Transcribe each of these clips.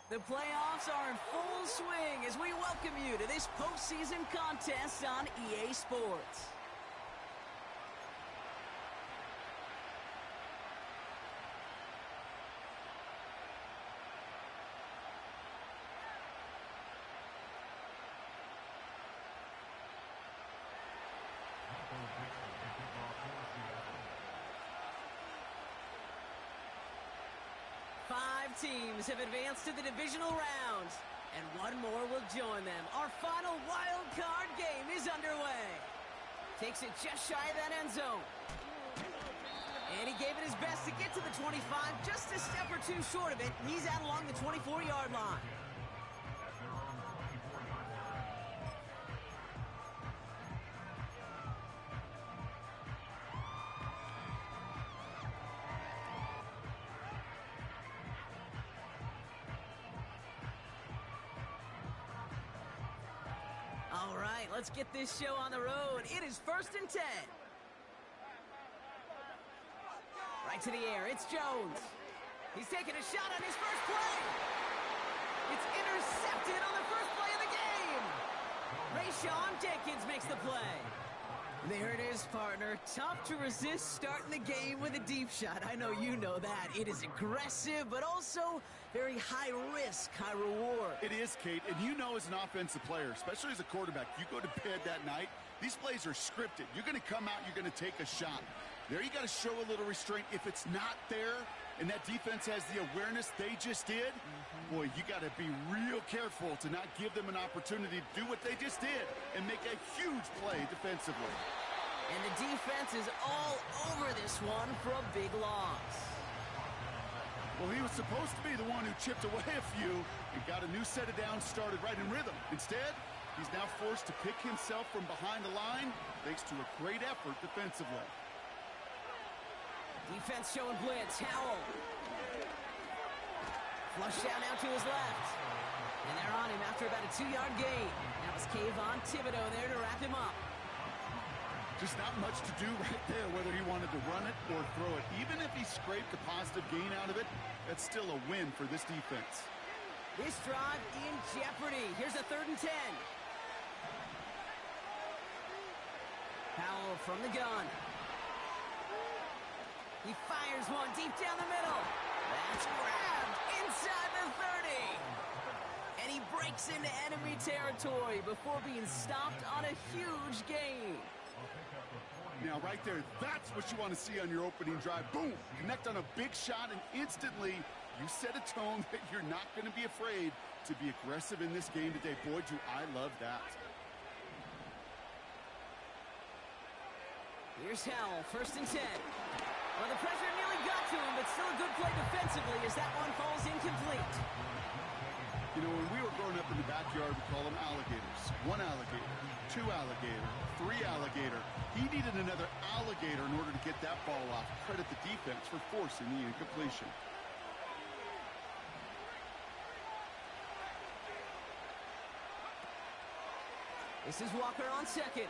The playoffs are in full swing as we welcome you to this postseason contest on EA Sports. Five teams have advanced to the divisional round, and one more will join them. Our final wild card game is underway. Takes it just shy of that end zone. And he gave it his best to get to the 25, just a step or two short of it. He's out along the 24-yard line. All right, let's get this show on the road. It is 1st and 10. Right to the air, it's Jones. He's taking a shot on his first play. It's intercepted on the first play of the game. Rayshawn Jenkins makes the play. There it is, partner. Tough to resist starting the game with a deep shot. I know you know that. It is aggressive, but also very high risk, high reward. It is, Kate, and you know as an offensive player, especially as a quarterback, you go to bed that night, these plays are scripted. You're going to come out, you're going to take a shot. There you got to show a little restraint. If it's not there and that defense has the awareness they just did, boy, you got to be real careful to not give them an opportunity to do what they just did and make a huge play defensively. And the defense is all over this one for a big loss. Well, he was supposed to be the one who chipped away a few and got a new set of downs started right in rhythm. Instead, he's now forced to pick himself from behind the line thanks to a great effort defensively. Defense showing blitz. Howell. Flush down out to his left. And they're on him after about a 2-yard gain. That was Kayvon Thibodeau there to wrap him up. Just not much to do right there, whether he wanted to run it or throw it. Even if he scraped a positive gain out of it, that's still a win for this defense. This drive in jeopardy. Here's a 3rd and 10. Howell from the gun. He fires one deep down the middle. That's grabbed inside the 30. And he breaks into enemy territory before being stopped on a huge gain. Now, right there, that's what you want to see on your opening drive. Boom! Connect on a big shot, and instantly you set a tone that you're not going to be afraid to be aggressive in this game today. Boy, do I love that. Here's Howell, 1st and 10. Well, the pressure nearly got to him, but still a good play defensively as that one falls incomplete. You know, when we were growing up in the backyard, we call them alligators. 1 alligator, 2 alligator, 3 alligator. He needed another alligator in order to get that ball off. Credit the defense for forcing the incompletion. This is Walker on 2nd.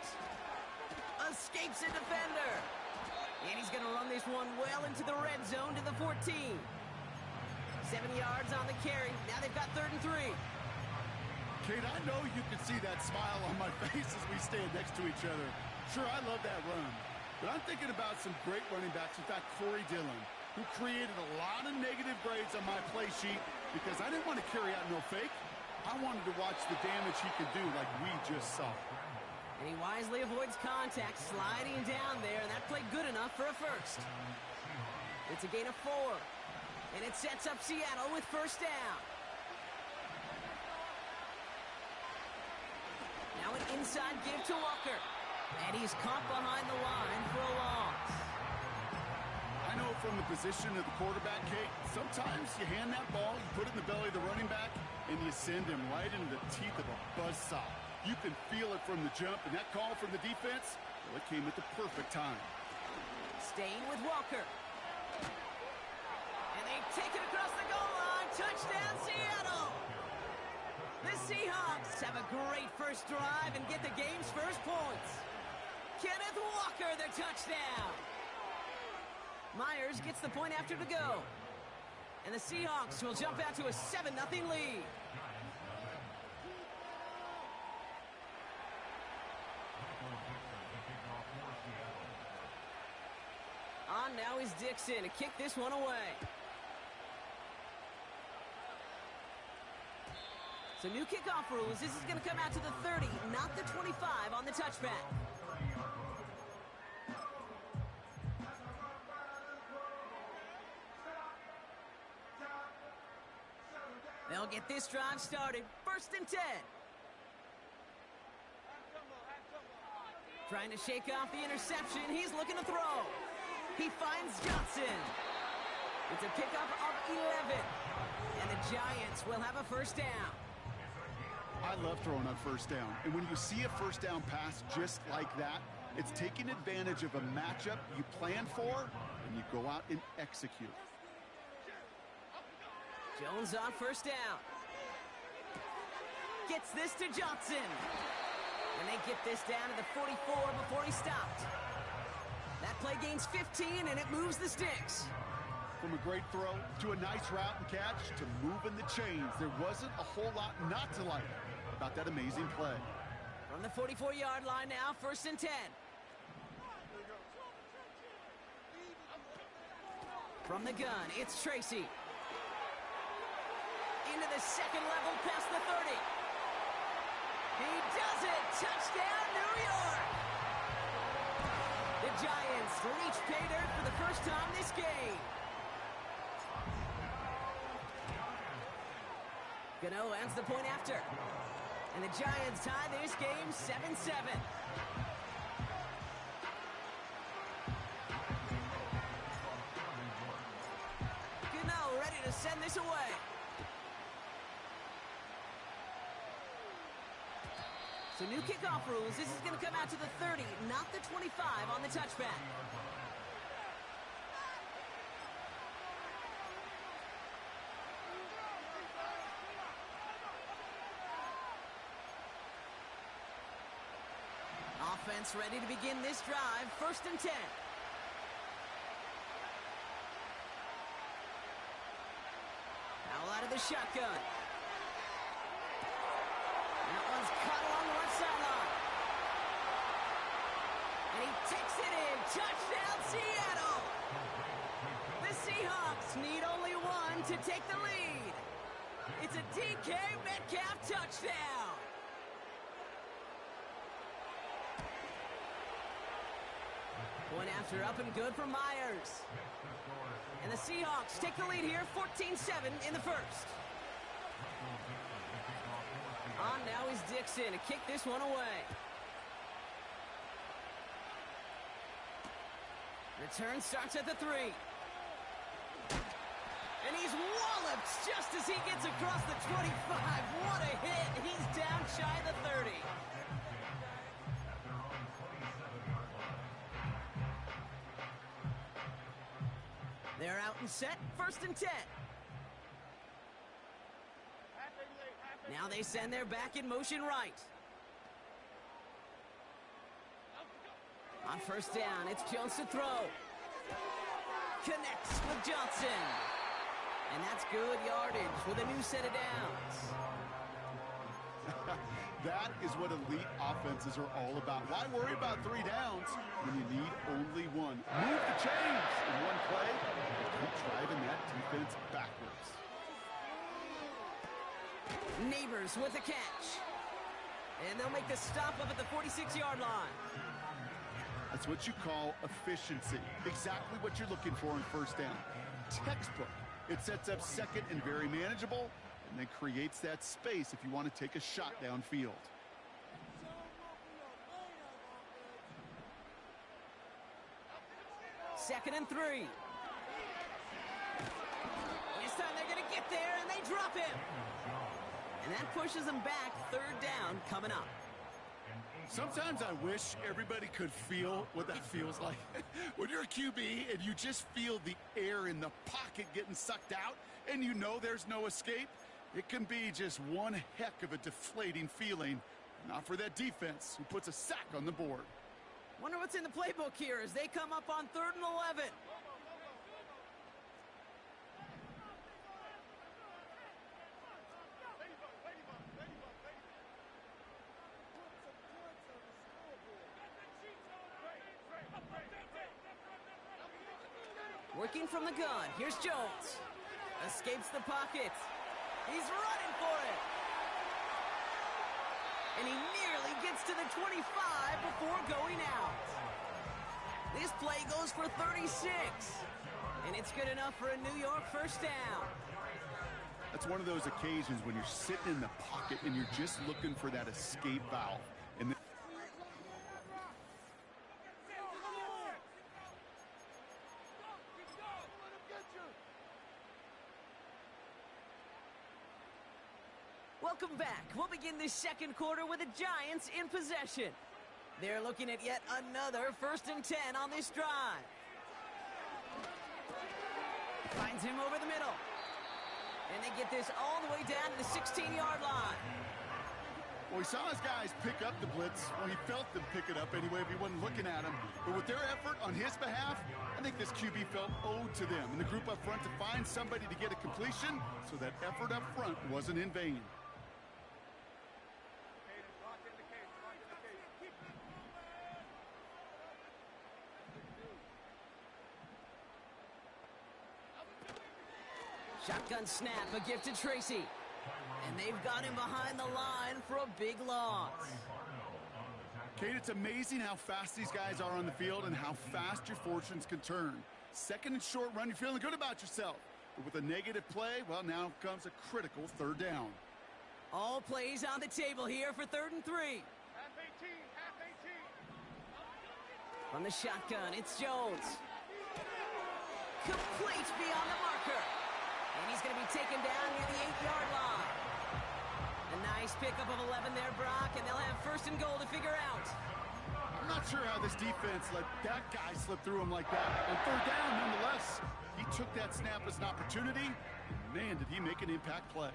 Escapes a defender. And he's going to run this one well into the red zone to the 14. 7 yards on the carry. Now they've got 3rd and 3. Kate, I know you can see that smile on my face as we stand next to each other. Sure, I love that run. But I'm thinking about some great running backs. In fact, Corey Dillon, who created a lot of negative grades on my play sheet because I didn't want to carry out no fake. I wanted to watch the damage he could do like we just saw. And he wisely avoids contact, sliding down there, and that played good enough for a first. It's a gain of 4. And it sets up Seattle with 1st down. Now an inside give to Walker. And he's caught behind the line for a loss. I know from the position of the quarterback, Kate, sometimes you hand that ball, you put it in the belly of the running back, and you send him right into the teeth of a buzzsaw. You can feel it from the jump, and that call from the defense, well, it came at the perfect time. Staying with Walker. And they take it across the goal line. Touchdown, Seattle! The Seahawks have a great first drive and get the game's first points. Kenneth Walker, the touchdown. Myers gets the point after to go. And the Seahawks will jump out to a 7-0 lead. On now is Dixon to kick this one away. So new kickoff rules. This is going to come out to the 30, not the 25 on the touchback. They'll get this drive started. 1st and 10. Trying to shake off the interception. He's looking to throw. He finds Johnson. It's a pickup of 11. And the Giants will have a 1st down. I love throwing on 1st down. And when you see a 1st down pass just like that, it's taking advantage of a matchup you plan for, and you go out and execute. Jones on 1st down. Gets this to Johnson. And they get this down to the 44 before he stopped. That play gains 15, and it moves the sticks. From a great throw to a nice route and catch to moving the chains, there wasn't a whole lot not to like about that amazing play. From the 44-yard line now, 1st and 10. From the gun, it's Tracy. Into the 2nd level past the 30. He does it! Touchdown, New York! The Giants reach pay dirt for the 1st time this game. Gano ends the point after. And the Giants tie this game 7-7. Gano ready to send this away. So new kickoff rules. This is going to come out to the 30, not the 25 on the touchback. Offense ready to begin this drive. 1st and 10. Powell out of the shotgun. That one's caught along the left sideline. And he takes it in. Touchdown, Seattle. The Seahawks need only one to take the lead. It's a DK Metcalf touchdown. Point after, up and good for Myers. And the Seahawks take the lead here, 14-7 in the 1st. On now is Dixon to kick this one away. Return starts at the 3. And he's walloped just as he gets across the 25. What a hit. He's down shy of the 30. They're out and set, 1st and 10. Now they send their back in motion right. On 1st down, it's Jones to throw. Connects with Johnson. And that's good yardage with a new set of downs. That is what elite offenses are all about. Why worry about 3 downs when you need only one? Move the chains in one play and keep driving that defense backwards. Neighbors with a catch. And they'll make the stop up at the 46-yard line. That's what you call efficiency. Exactly what you're looking for in 1st down. Textbook. It sets up 2nd and very manageable, and then creates that space if you want to take a shot downfield. Second and 3. This time they're going to get there, and they drop him. And that pushes them back. 3rd down coming up. Sometimes I wish everybody could feel what that feels like. When you're a QB and you just feel the air in the pocket getting sucked out and you know there's no escape, it can be just one heck of a deflating feeling. Not for that defense who puts a sack on the board. Wonder what's in the playbook here as they come up on 3rd and 11. Working from the gun. Here's Jones. Escapes the pocket. He's running for it. And he nearly gets to the 25 before going out. This play goes for 36. And it's good enough for a New York first down. That's one of those occasions when you're sitting in the pocket and you're just looking for that escape valve. And welcome back. We'll begin this second quarter with the Giants in possession. They're looking at yet another 1st and 10 on this drive. Finds him over the middle. And they get this all the way down to the 16-yard line. Well, he saw his guys pick up the blitz. Well, he felt them pick it up anyway if he wasn't looking at him. But with their effort on his behalf, I think this QB felt owed to them and the group up front to find somebody to get a completion, so that effort up front wasn't in vain. Shotgun snap, a gift to Tracy. And they've got him behind the line for a big loss. Kate, it's amazing how fast these guys are on the field and how fast your fortunes can turn. Second and short run, you're feeling good about yourself. But with a negative play, well, now comes a critical 3rd down. All plays on the table here for 3rd and 3. Half 18, half 18. From the shotgun, it's Jones. Complete beyond the marker. And he's going to be taken down near the 8-yard line. A nice pickup of 11 there, Brock, and they'll have 1st and goal to figure out. I'm not sure how this defense let that guy slip through him like that. On 3rd down, nonetheless, he took that snap as an opportunity. Man, did he make an impact play.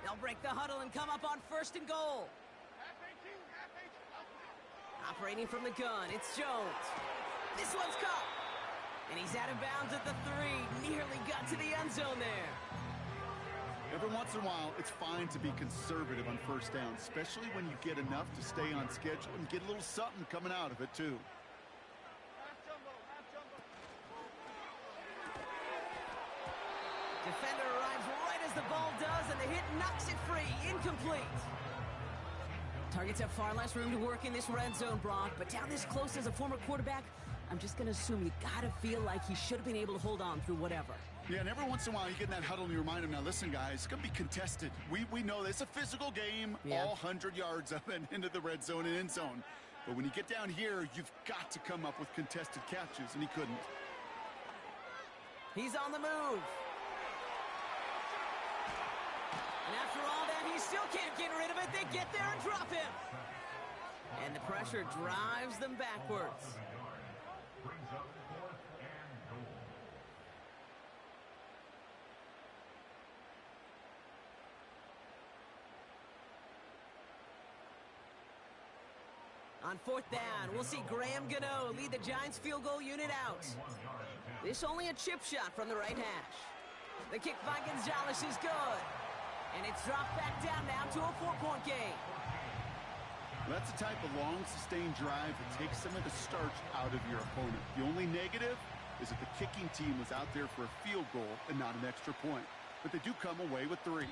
They'll break the huddle and come up on 1st and goal. Half 18, half 18. Operating from the gun, it's Jones. This one's caught. And he's out of bounds at the 3. Nearly got to the end zone there. Every once in a while, it's fine to be conservative on 1st down, especially when you get enough to stay on schedule and get a little something coming out of it, too. Half jumbo, half jumbo. Defender arrives right as the ball does, and the hit knocks it free. Incomplete. Targets have far less room to work in this red zone, Brock, but down this close as a former quarterback, I'm just going to assume you got to feel like he should have been able to hold on through whatever. Yeah, and every once in a while you get in that huddle and you remind him, now listen, guys, it's going to be contested. We know this. It's a physical game, all 100 yards up and into the red zone and end zone. But when you get down here, you've got to come up with contested catches, and he couldn't. He's on the move. And after all that, he still can't get rid of it. They get there and drop him. And the pressure drives them backwards. On 4th down, we'll see Graham Gano lead the Giants field goal unit out. This only a chip shot from the right hash. The kick by Gonzalez is good. And it's dropped back down now to a 4-point game. That's the type of long, sustained drive that takes some of the starch out of your opponent. The only negative is that the kicking team was out there for a field goal and not an extra point. But they do come away with 3.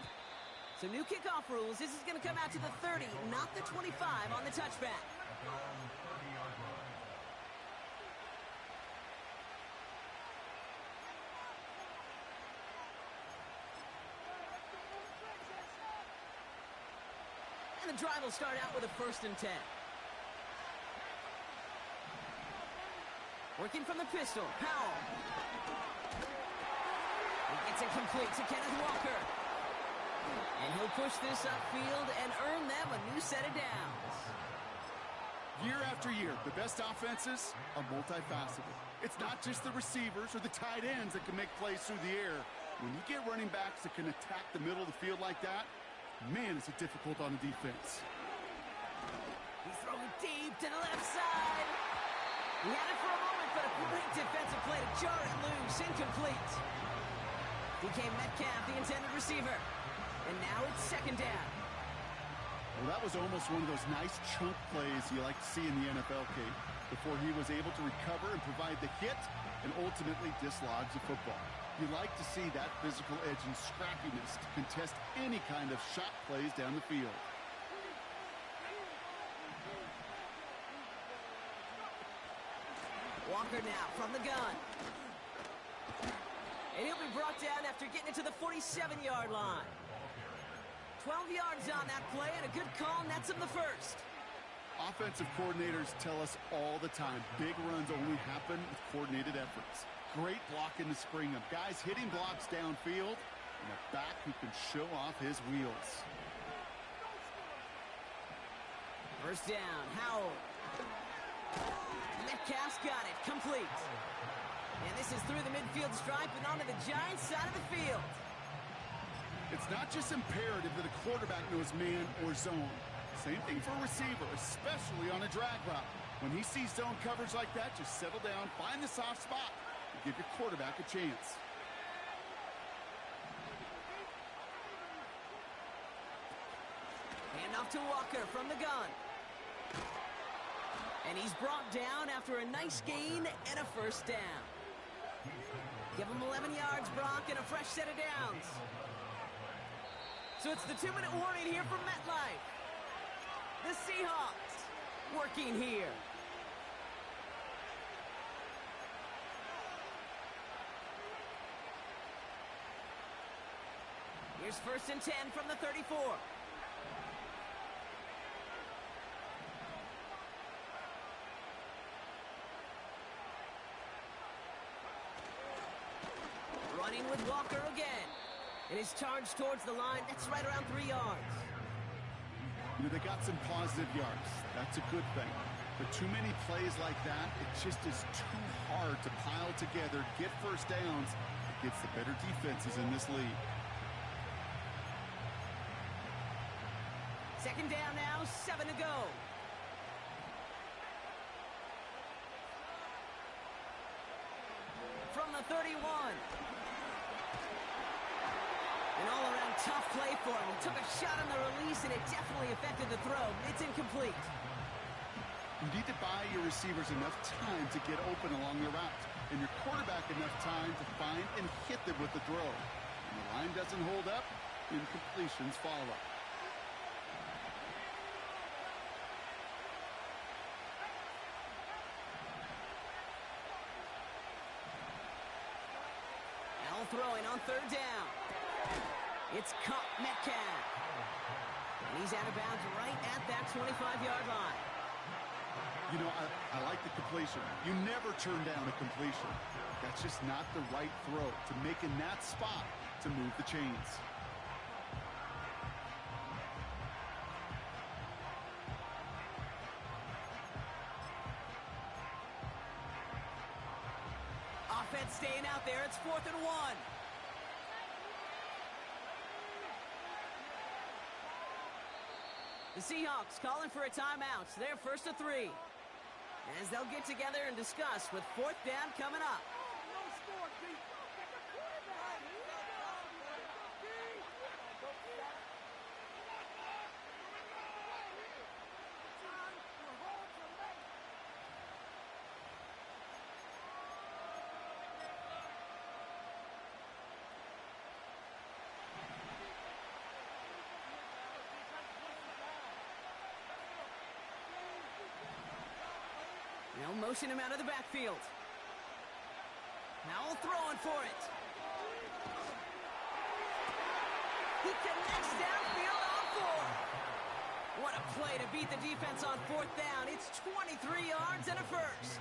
So new kickoff rules. This is going to come out to the 30, not the 25 on the touchback. And the drive will start out with a 1st and 10. Working from the pistol, Powell. He gets it complete to Kenneth Walker. And he'll push this upfield and earn them a new set of downs. Year after year, the best offenses are multifaceted. It's not just the receivers or the tight ends that can make plays through the air. When you get running backs that can attack the middle of the field like that, man, is it difficult on the defense. He's throwing deep to the left side. He had it for a moment, but a great defensive play to jar it loose. Incomplete. DK Metcalf, the intended receiver. And now it's 2nd down. Well, that was almost one of those nice chunk plays you like to see in the NFL, Kate. Before he was able to recover and provide the hit, and ultimately dislodge the football. You like to see that physical edge and scrappiness to contest any kind of shot plays down the field. Walker now from the gun. And he'll be brought down after getting it to the 47-yard line. 12 yards on that play, and a good call nets him the first. Offensive coordinators tell us all the time, big runs only happen with coordinated efforts. Great blocking to spring them. Guys hitting blocks downfield, and a back who can show off his wheels. First down, Howell. Metcalf's got it, complete. And this is through the midfield stripe and onto the Giants side of the field. It's not just imperative that a quarterback knows man or zone. Same thing for a receiver, especially on a drag route. When he sees zone coverage like that, just settle down, find the soft spot, and give your quarterback a chance. Hand off to Walker from the gun. And he's brought down after a nice gain and a first down. Give him 11 yards, Brock, and a fresh set of downs. So it's the 2-minute warning here from MetLife. The Seahawks working here. Here's 1st and 10 from the 34. Running with Walker again. And his charge towards the line, that's right around 3 yards. You know, they got some positive yards. That's a good thing. But too many plays like that, it just is too hard to pile together, get first downs against the better defenses in this league. Second down now, 7 to go. From the 31. An all-around tough play for him. He took a shot on the release, and it definitely affected the throw. It's incomplete. You need to buy your receivers enough time to get open along the route, and your quarterback enough time to find and hit them with the throw. When the line doesn't hold up, incompletions follow. Now throwing on 3rd down. It's caught Metcalf. And he's out of bounds right at that 25-yard line. You know, I like the completion. You never turn down a completion. That's just not the right throw to make in that spot to move the chains. Offense staying out there. It's 4th and 1. The Seahawks calling for a timeout. So they're 1st to 3. As they'll get together and discuss with 4th down coming up. Now motion him out of the backfield. Howell throwing for it. He connects downfield on 4. What a play to beat the defense on 4th down. It's 23 yards and a first.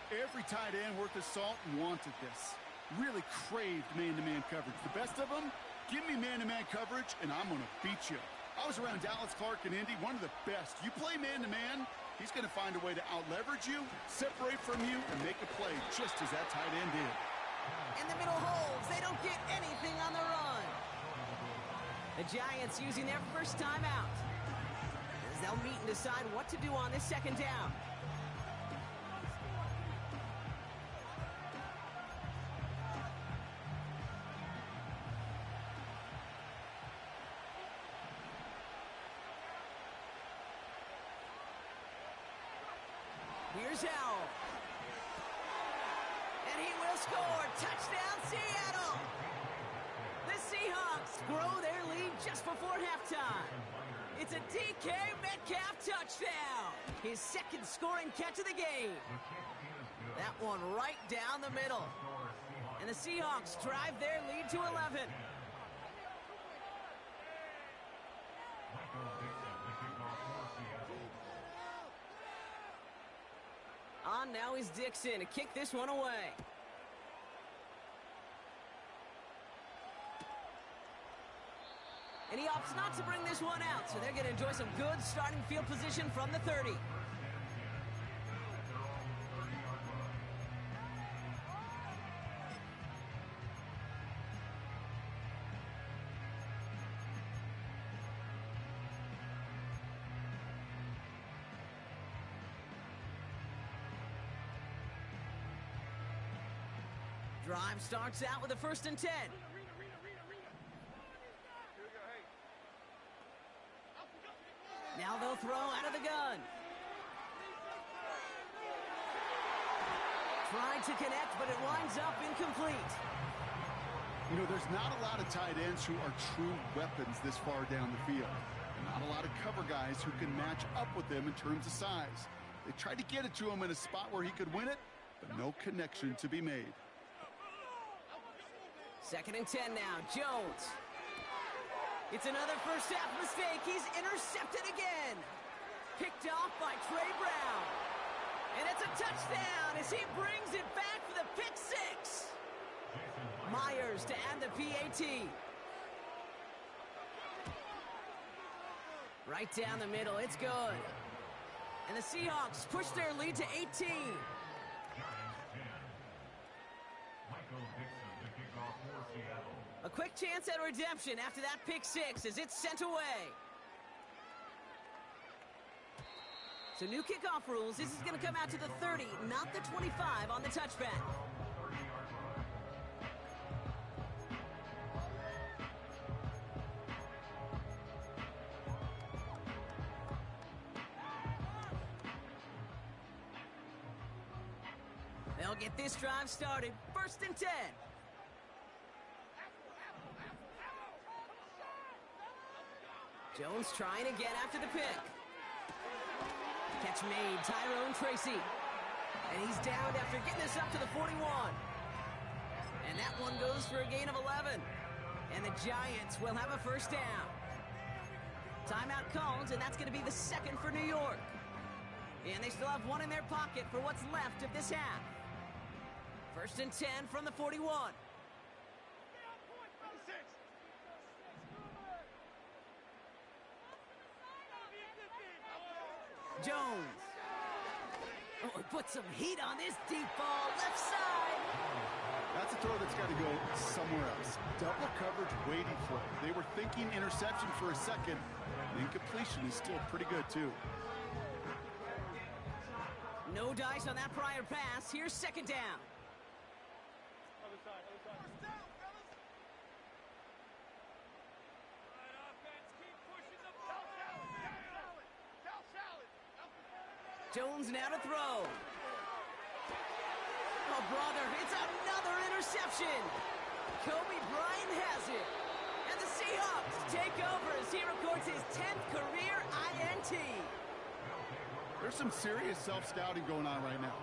Every tight end worth his salt wanted this. Really craved man-to-man coverage. The best of them, give me man-to-man coverage, and I'm going to beat you. I was around Dallas Clark and Indy, one of the best. You play man-to-man, he's going to find a way to out-leverage you, separate from you, and make a play just as that tight end did. In the middle holes, they don't get anything on the run. The Giants using their first timeout as they'll meet and decide what to do on this 2nd down. Here's Howell. And he will score. Touchdown, Seattle. The Seahawks grow their lead just before halftime. It's a DK Metcalf touchdown. His second scoring catch of the game. That one right down the middle. And the Seahawks drive their lead to 11. On now is Dixon to kick this one away. And he opts not to bring this one out, so they're going to enjoy some good starting field position from the 30. Drive starts out with a 1st and 10. Now they'll throw out of the gun. Tried to connect, but it winds up incomplete. You know, there's not a lot of tight ends who are true weapons this far down the field. And not a lot of cover guys who can match up with them in terms of size. They tried to get it to him in a spot where he could win it, but no connection to be made. 2nd and 10 now, Jones. It's another first half mistake. He's intercepted again. Picked off by Trey Brown. And it's a touchdown as he brings it back for the pick 6. Myers to add the PAT. Right down the middle, it's good. And the Seahawks push their lead to 18. A quick chance at redemption after that pick 6 as it's sent away. So new kickoff rules. This is going to come out to the 30, not the 25 on the touchback. They'll get this drive started. 1st and 10. Jones trying again after the pick. Catch made, Tyrone Tracy. And he's downed after getting this up to the 41. And that one goes for a gain of 11. And the Giants will have a 1st down. Timeout called, and that's going to be the 2nd for New York. And they still have one in their pocket for what's left of this half. 1st and 10 from the 41. Jones. Oh, put some heat on this deep ball, left side. That's a throw that's got to go somewhere else. Double coverage waiting for it. They were thinking interception for a second. The incompletion is still pretty good, too. No dice on that prior pass. Here's 2nd down. Other side, other side. First down, fellas. All right, offense, keep pushing the ball. South salad. Jones now to throw. Oh, brother, it's another interception. Kobe Bryant has it. And the Seahawks take over as he records his 10th career INT. There's some serious self-scouting going on right now.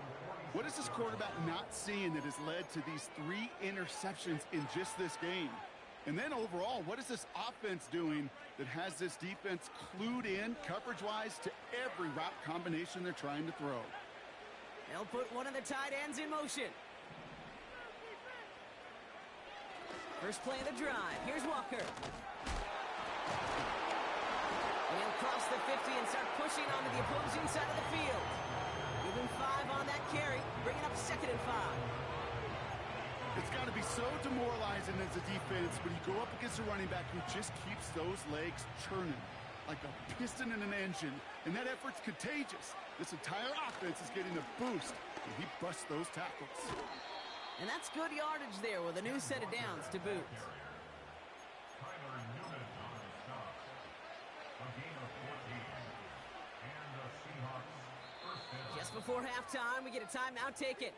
What is this quarterback not seeing that has led to these 3 interceptions in just this game? And then overall, what is this offense doing that has this defense clued in coverage-wise to every route combination they're trying to throw? They'll put one of the tight ends in motion. First play of the drive. Here's Walker. He'll cross the 50 and start pushing onto the opposing side of the field. Give him 5 on that carry, bringing up 2nd and 5. It's got to be so demoralizing as a defense when you go up against a running back who just keeps those legs churning like a piston in an engine, and that effort's contagious. This entire offense is getting a boost, and he busts those tackles. And that's good yardage there with a new set of downs to boot. Just before halftime, we get a timeout taken.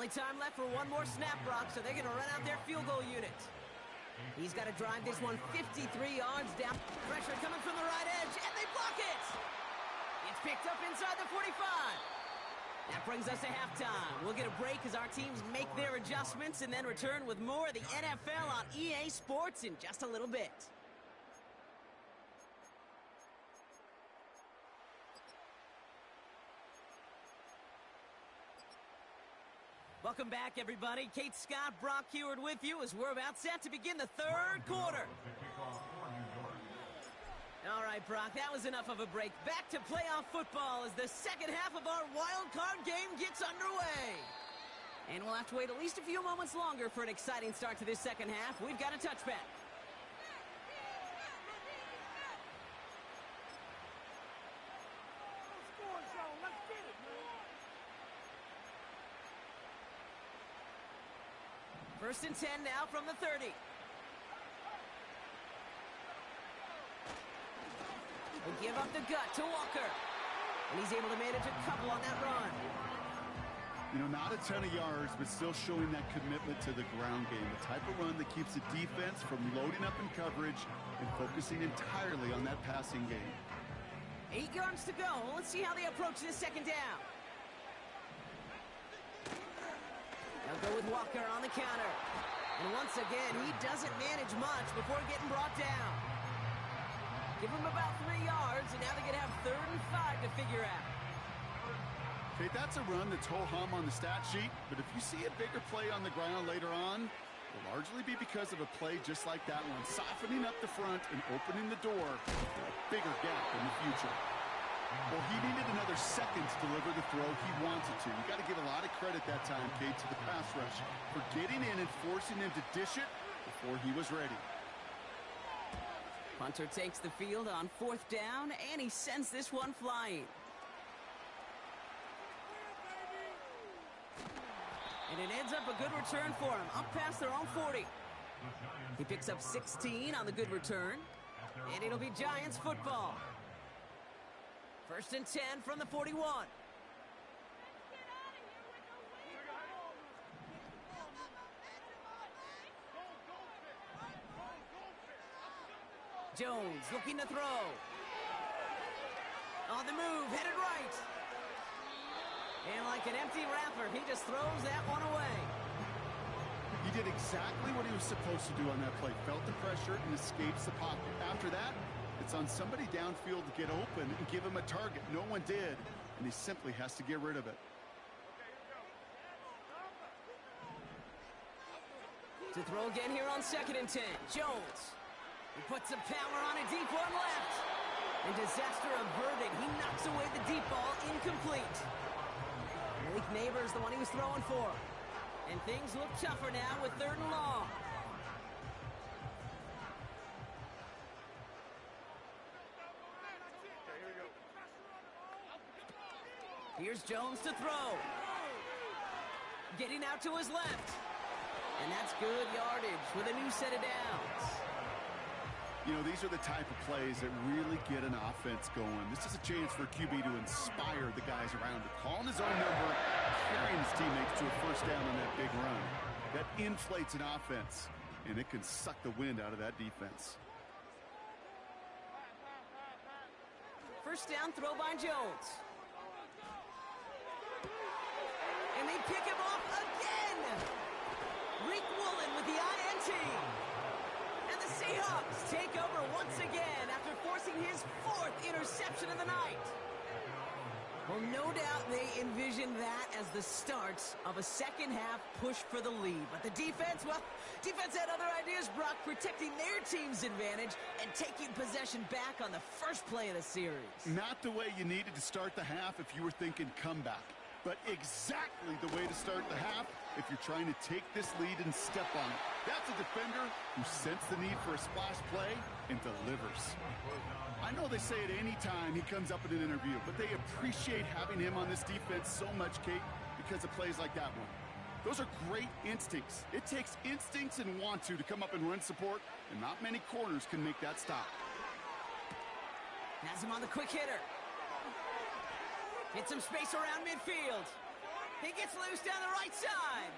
Only time left for one more snap, Brock, so they're going to run out their field goal unit. He's got to drive this one 53 yards down. Pressure coming from the right edge, and they block it! It's picked up inside the 45. That brings us to halftime. We'll get a break as our teams make their adjustments and then return with more of the NFL on EA Sports in just a little bit. Welcome back, everybody. Kate Scott, Brock Heward with you as we're about set to begin the third quarter. All right, Brock, that was enough of a break. Back to playoff football as the second half of our wild card game gets underway. And we'll have to wait at least a few moments longer for an exciting start to this second half. We've got a touchback. First and 10 now from the 30. They give up the gut to Walker. And he's able to manage a couple on that run. You know, not a ton of yards, but still showing that commitment to the ground game. The type of run that keeps the defense from loading up in coverage and focusing entirely on that passing game. 8 yards to go. Let's see how they approach this second down. They'll go with Walker on the counter. And once again, he doesn't manage much before getting brought down. Give him about 3 yards, and now they're going to have 3rd and 5 to figure out. Okay, that's a run that's ho-hum on the stat sheet, but if you see a bigger play on the ground later on, it'll largely be because of a play just like that one, softening up the front and opening the door for a bigger gap in the future. Well, he needed another second to deliver the throw he wanted to. You got to give a lot of credit that time, Kate, to the pass rush for getting in and forcing him to dish it before he was ready. Punter takes the field on 4th down, and he sends this one flying. And it ends up a good return for him, up past their own 40. He picks up 16 on the good return, and it'll be Giants football. First and 10 from the 41. Jones looking to throw. On the move, headed right. And like an empty wrapper, he just throws that one away. He did exactly what he was supposed to do on that play. Felt the pressure and escapes the pocket. After that, it's on somebody downfield to get open and give him a target. No one did, and he simply has to get rid of it. To throw again here on 2nd and 10. Jones. He puts some power on a deep one left. And disaster averted. He knocks away the deep ball, incomplete. Malik Neighbors, the one he was throwing for. And things look tougher now with 3rd and long. Here's Jones to throw. Getting out to his left. And that's good yardage with a new set of downs. You know, these are the type of plays that really get an offense going. This is a chance for QB to inspire the guys around him. Calling his own number, carrying his teammates to a first down on that big run. That inflates an offense, and it can suck the wind out of that defense. First down throw by Jones. And they pick him off again. Reek Woolen with the INT. And the Seahawks take over once again after forcing his 4th interception of the night. Well, no doubt they envisioned that as the start of a second half push for the lead. But the defense, well, defense had other ideas, Brock, protecting their team's advantage and taking possession back on the first play of the series. Not the way you needed to start the half if you were thinking comeback, but exactly the way to start the half if you're trying to take this lead and step on it. That's a defender who sensed the need for a splash play and delivers. I know they say it any time he comes up in an interview, but they appreciate having him on this defense so much, Kate, because of plays like that one. Those are great instincts. It takes instincts and want to come up and run support, and not many corners can make that stop. Has him on the quick hitter. Hit some space around midfield. He gets loose down the right side.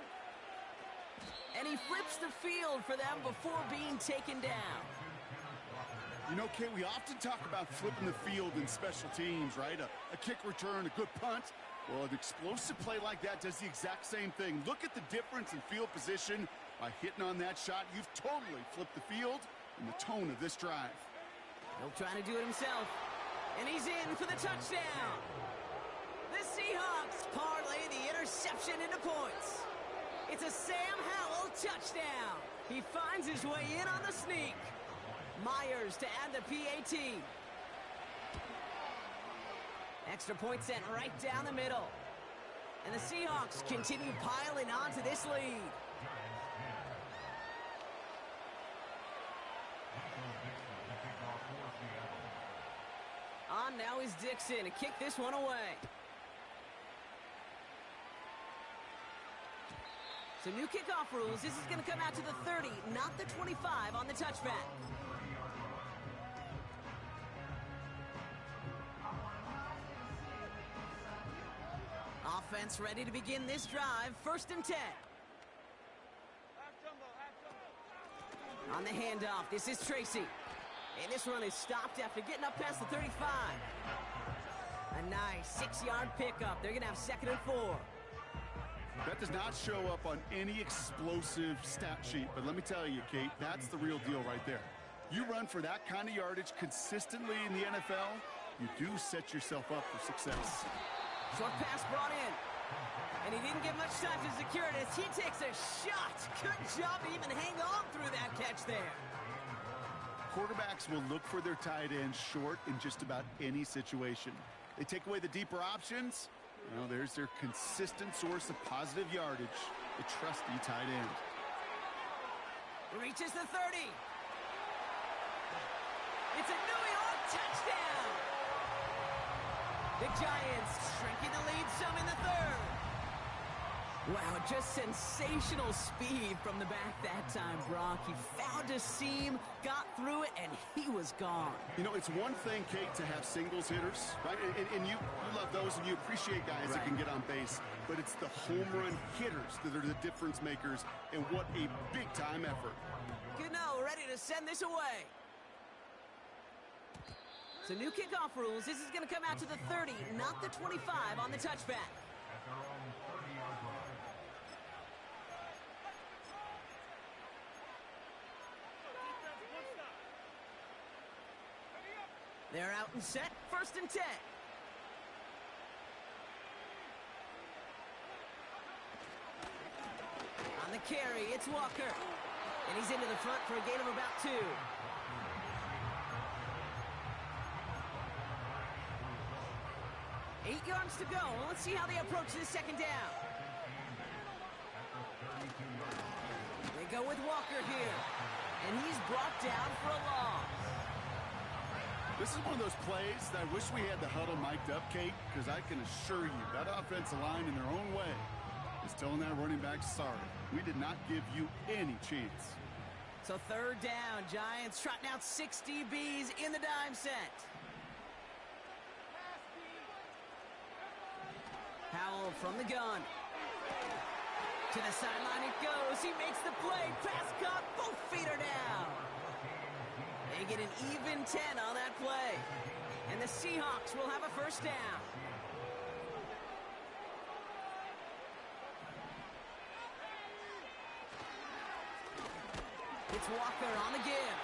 And he flips the field for them before being taken down. You know, Kate, we often talk about flipping the field in special teams, right? A kick return, a good punt. Well, an explosive play like that does the exact same thing. Look at the difference in field position. By hitting on that shot, you've totally flipped the field and the tone of this drive. He'll try to do it himself. And he's in for the touchdown. The Seahawks parlay the interception into points. It's a Sam Howell touchdown. He finds his way in on the sneak. Myers to add the PAT. Extra point sent right down the middle. And the Seahawks continue piling onto this lead. On now is Dixon to kick this one away. So new kickoff rules. This is going to come out to the 30, not the 25 on the touchback. Offense ready to begin this drive. 1st and 10. On the handoff, this is Tracy. And this run is stopped after getting up past the 35. A nice 6-yard pickup. They're going to have 2nd and 4. That does not show up on any explosive stat sheet, but let me tell you, Kate, that's the real deal right there. You run for that kind of yardage consistently in the NFL, you do set yourself up for success. Short pass brought in. And he didn't get much time to secure it as he takes a shot. Good job to even hang on through that catch there. Quarterbacks will look for their tight end short in just about any situation. They take away the deeper options. Well, there's their consistent source of positive yardage, the trusty tight end. Reaches the 30. It's a New York touchdown. The Giants shrinking the lead some in the 3rd. Wow, just sensational speed from the back that time, Brock. He found a seam, got through it, and he was gone. You know, it's one thing, Kate, to have singles hitters, right? And you love those, and you appreciate guys that can get on base. But it's the home run hitters that are the difference makers, and what a big-time effort. Gano ready to send this away. So new kickoff rules. This is going to come out to the 30, not the 25 on the touchback. They're out and set. 1st and 10. On the carry, it's Walker. And he's into the front for a gain of about 2. Eight yards to go. Let's see how they approach this 2nd down. They go with Walker here. And he's brought down for a loss. This is one of those plays that I wish we had the huddle mic'd up, Kate, because I can assure you that offensive line in their own way is telling that running back, sorry, we did not give you any chance. So 3rd down, Giants trotting out 6 DBs in the dime set. Howell from the gun. To the sideline it goes. He makes the play. Pass caught. Both feet are down. They get an even 10 on that play. And the Seahawks will have a 1st down. It's Walker on the give.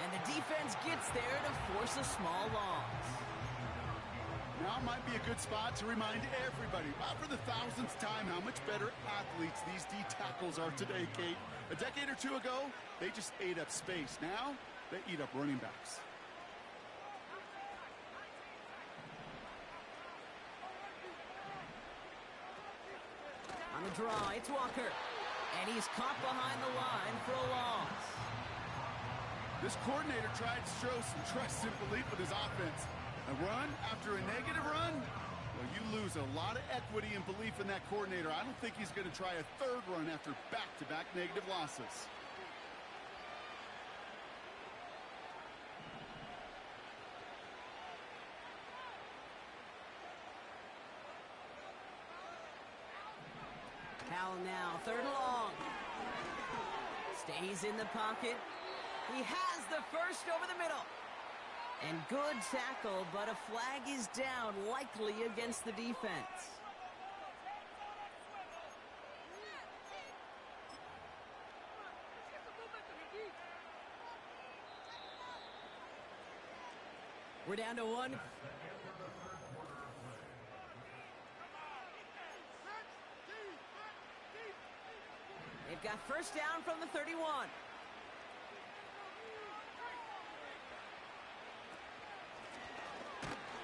And the defense gets there to force a small loss. Now might be a good spot to remind everybody, about for the 1000th time, how much better athletes these D tackles are today, Kate. A decade or 2 ago, they just ate up space. Now, they eat up running backs. On the draw, it's Walker. And he's caught behind the line for a loss. This coordinator tried to show some trust and belief with his offense. A run after a negative run? Well, you lose a lot of equity and belief in that coordinator. I don't think he's going to try a 3rd run after back-to-back negative losses. ball now. 3rd and long. Stays in the pocket. He has the first over the middle. And good tackle, but a flag is down, likely against the defense. We're down to 1. They've got first down from the 31.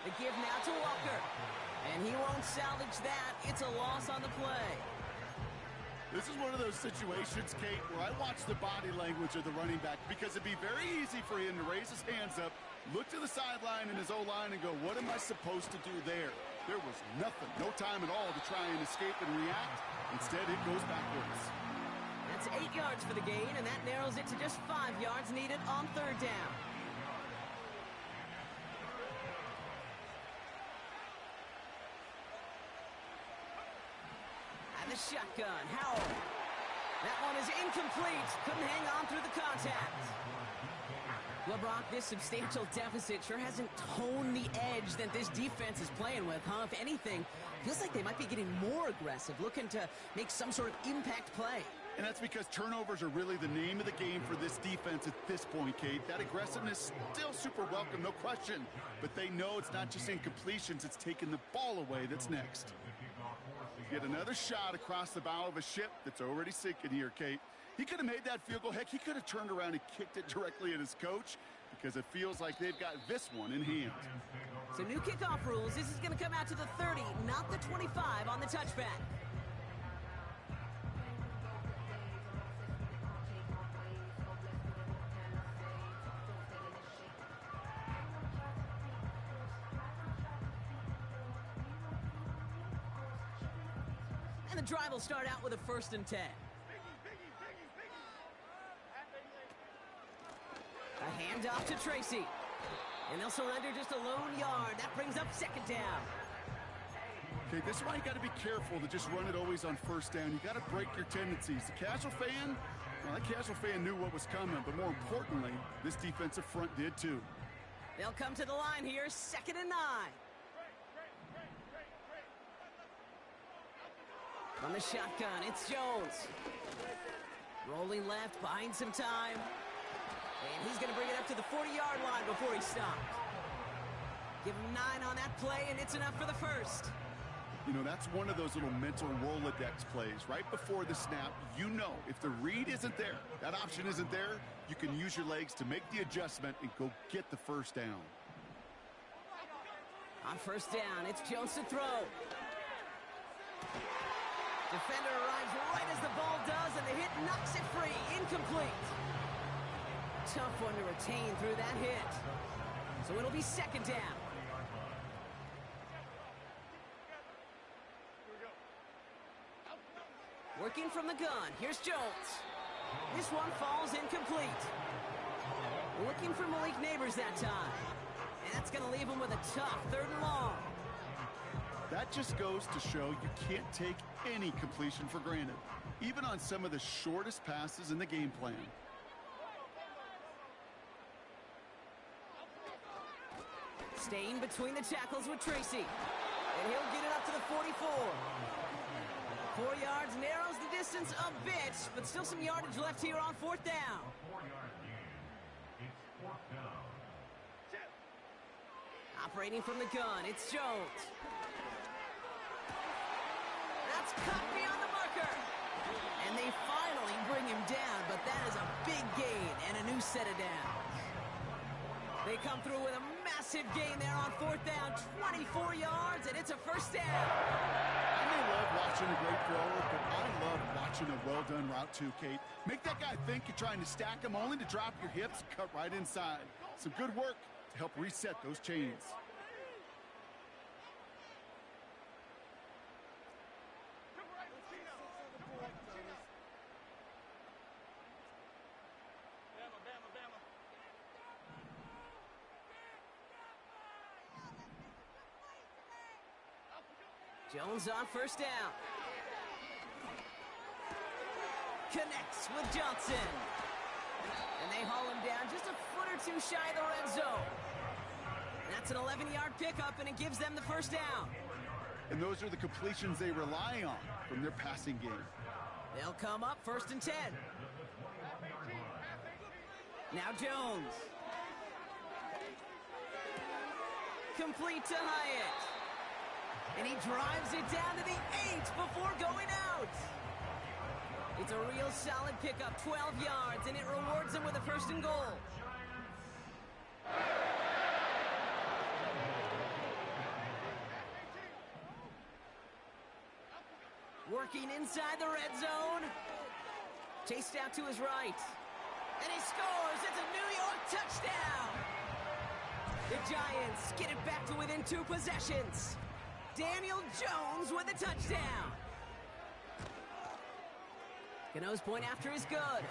The give now to Walker. And he won't salvage that. It's a loss on the play. This is one of those situations, Kate, where I watch the body language of the running back because it'd be very easy for him to raise his hands up, look to the sideline in his O-line and go, what am I supposed to do there? There was nothing, no time at all to try and escape and react. Instead, it goes backwards. That's 8 yards for the gain, and that narrows it to just 5 yards needed on 3rd down. The shotgun, Howell. That one is incomplete. Couldn't hang on through the contact. Well, Brock, this substantial deficit sure hasn't toned the edge that this defense is playing with, huh? If anything, feels like they might be getting more aggressive, looking to make some sort of impact play. And that's because turnovers are really the name of the game for this defense at this point, Kate. That aggressiveness still super welcome, no question. But they know it's not just incompletions, it's taking the ball away that's next. Get another shot across the bow of a ship that's already sinking here, Kate. He could have made that field goal. Heck, he could have turned around and kicked it directly at his coach because it feels like they've got this one in hand. So new kickoff rules. This is going to come out to the 30, not the 25 on the touchback. And the drive will start out with a 1st and 10. A handoff to Tracy. And they'll surrender just a lone yard. That brings up 2nd down. Okay, this is why you got to be careful to just run it always on 1st down. You got to break your tendencies. The casual fan, well, that casual fan knew what was coming, but more importantly, this defensive front did too. They'll come to the line here, 2nd and 9. From the shotgun, it's Jones. Rolling left, buying some time. And he's going to bring it up to the 40-yard line before he stopped. Give him 9 on that play, and it's enough for the 1st. You know, that's one of those little mental Rolodex plays. Right before the snap, you know if the read isn't there, that option isn't there, you can use your legs to make the adjustment and go get the 1st down. On 1st down, it's Jones to throw. Defender arrives right as the ball does, and the hit knocks it free. Incomplete. Tough one to retain through that hit. So it'll be 2nd down. Working from the gun. Here's Jones. This one falls incomplete. Looking for Malik Neighbors that time. And that's going to leave him with a tough 3rd and long. That just goes to show you can't take any completion for granted, even on some of the shortest passes in the game plan. Staying between the tackles with Tracy. And he'll get it up to the 44. 4 yards narrows the distance a bit, but still some yardage left here on 4th down. Operating from the gun, it's Jones. That's cut beyond the marker. And they finally bring him down, but that is a big gain and a new set of downs. They come through with a massive gain there on 4th down, 24 yards, and it's a 1st down. I may love watching a great throw, but I love watching a well-done route too, Kate. Make that guy think you're trying to stack him only to drop your hips, cut right inside. Some good work to help reset those chains. Jones on 1st down. Connects with Johnson. And they haul him down just a foot or two shy of the red zone. That's an 11-yard pickup, and it gives them the first down. And those are the completions they rely on from their passing game. They'll come up 1st and 10. Now Jones. Complete to Hyatt. And he drives it down to the 8 before going out. It's a real solid pickup, 12 yards, and it rewards him with a 1st and goal. Working inside the red zone. Chased out to his right. And he scores. It's a New York touchdown. The Giants get it back to within 2 possessions. Daniel Jones with a touchdown. Cano's point after is good.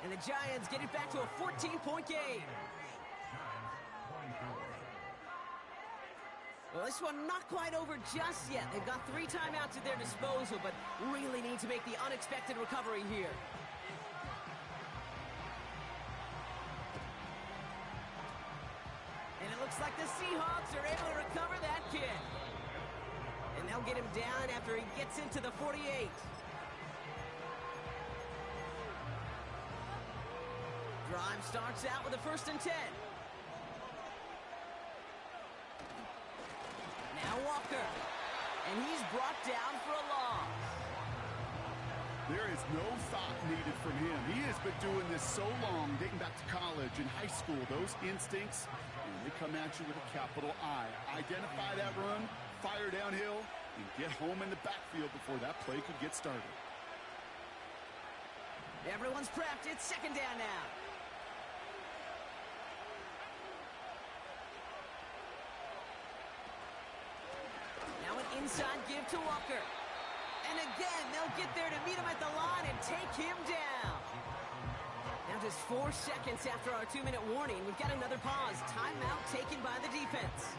And the Giants get it back to a 14-point game. Well, this one not quite over just yet. They've got 3 timeouts at their disposal, but really need to make the unexpected recovery here. And it looks like the Seahawks are able to recover that kick. And they'll get him down after he gets into the 48. Drive starts out with a 1st and 10. Now Walker. And he's brought down for a loss. There is no thought needed from him. He has been doing this so long, dating back to college and high school. Those instincts, and they come at you with a capital I. Identify that run, fire downhill, and get home in the backfield before that play could get started. Everyone's prepped. It's 2nd down now. Now an inside give to Walker. And again, they'll get there to meet him at the line and take him down. Now just 4 seconds after our 2-minute warning, we've got another pause. Timeout taken by the defense.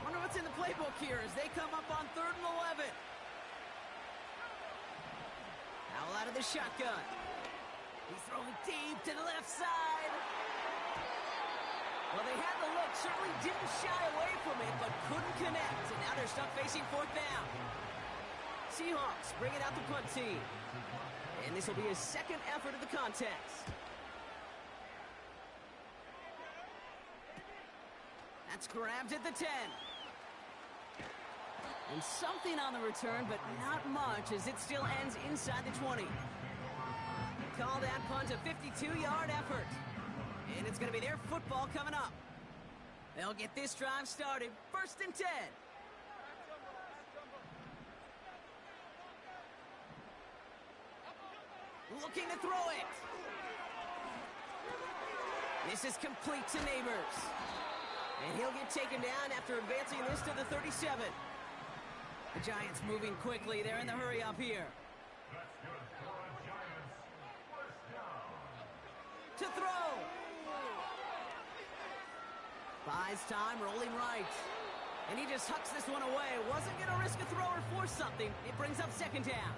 Wonder what's in the playbook here as they come up on 3rd and 11. Powell out of the shotgun. He's throwing deep to the left side. Well, they had the look, certainly didn't shy away from it, but couldn't connect. And now they're stuck facing 4th down. Seahawks bringing out the punt team. And this will be his 2nd effort of the contest. That's grabbed at the 10. And something on the return, but not much, as it still ends inside the 20. Call that punt a 52-yard effort. And it's going to be their football coming up. They'll get this drive started. 1st and 10. Looking to throw it. This is complete to Neighbors. And he'll get taken down after advancing this to the 37. The Giants moving quickly. They're in the hurry up here. To throw. Buys time, rolling right. And he just hucks this one away. Wasn't going to risk a throw or force something. It brings up 2nd down.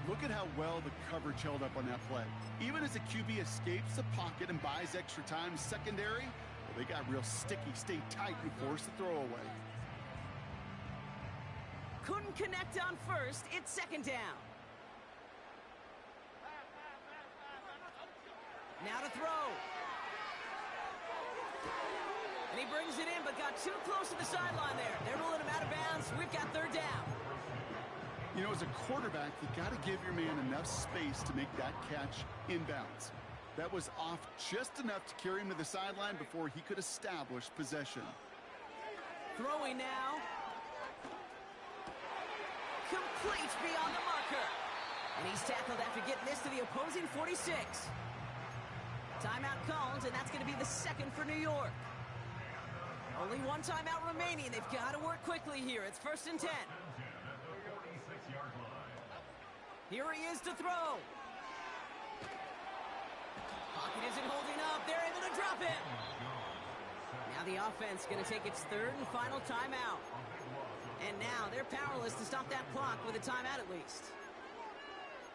Look at how well the coverage held up on that play. Even as the QB escapes the pocket and buys extra time secondary, well, they got real sticky, stayed tight, and forced the throw away. Couldn't connect on 1st. It's 2nd down. Now to throw. And he brings it in, but got too close to the sideline there. They're ruling him out of bounds. We've got 3rd down. You know, as a quarterback, you got to give your man enough space to make that catch inbounds. That was off just enough to carry him to the sideline before he could establish possession. Throwing now. Complete beyond the marker. And he's tackled after getting this to the opposing 46. Timeout called, and that's going to be the 2nd for New York. Only 1 timeout remaining. They've got to work quickly here. It's 1st and 10. Here he is to throw. Pocket isn't holding up. They're able to drop it. Now the offense going to take its 3rd and final timeout. And now they're powerless to stop that clock with a timeout at least.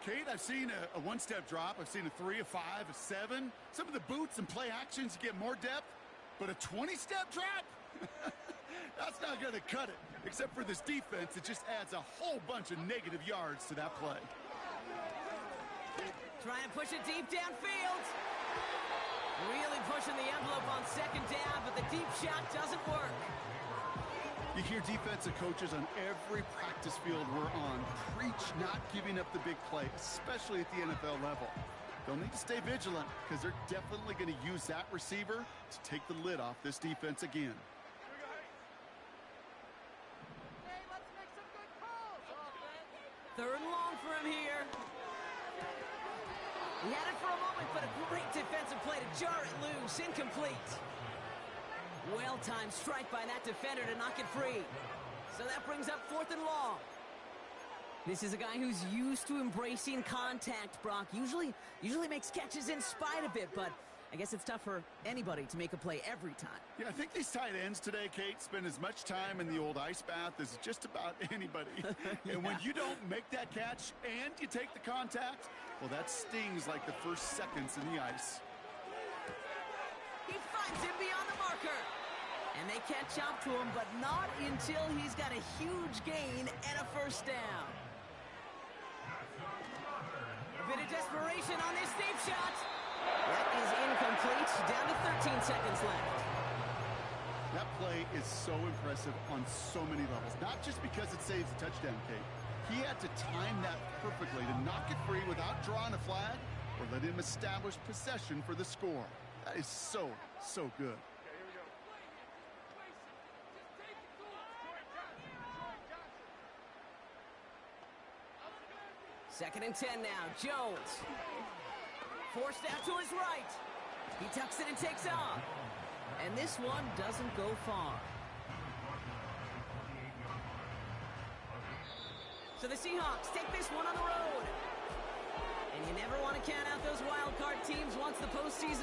Kate, I've seen a one-step drop. I've seen a 3, a 5, a 7. Some of the boots and play actions get more depth, but a 20-step drop? That's not going to cut it. Except for this defense, it just adds a whole bunch of negative yards to that play. Trying to push it deep downfield. Really pushing the envelope on second down, but the deep shot doesn't work. You hear defensive coaches on every practice field we're on preach not giving up the big play, especially at the NFL level. They'll need to stay vigilant because they're definitely going to use that receiver to take the lid off this defense again. Hey, let's make some good calls, offense. 3rd and long for him here. He had it for a moment, but a great defensive play to jar it loose. Incomplete. Well-timed strike by that defender to knock it free. So that brings up 4th and long. This is a guy who's used to embracing contact, Brock. Usually makes catches in spite of it, but I guess it's tough for anybody to make a play every time. Yeah, I think these tight ends today, Kate, spend as much time in the old ice bath as just about anybody. Yeah. And when you don't make that catch and you take the contact, well, that stings like the first seconds in the ice. He finds him beyond the marker. And they catch up to him, but not until he's got a huge gain and a first down. A bit of desperation on this deep shot. That is incomplete. Down to 13 seconds left. That play is so impressive on so many levels. Not just because it saves a touchdown, Kate. He had to time that perfectly to knock it free without drawing a flag or let him establish possession for the score. That is so, so good. Second and 10 now. Jones. Forced out to his right. He tucks it and takes off. And this one doesn't go far. So the Seahawks take this one on the road. And you never want to count out those wild card teams once the postseason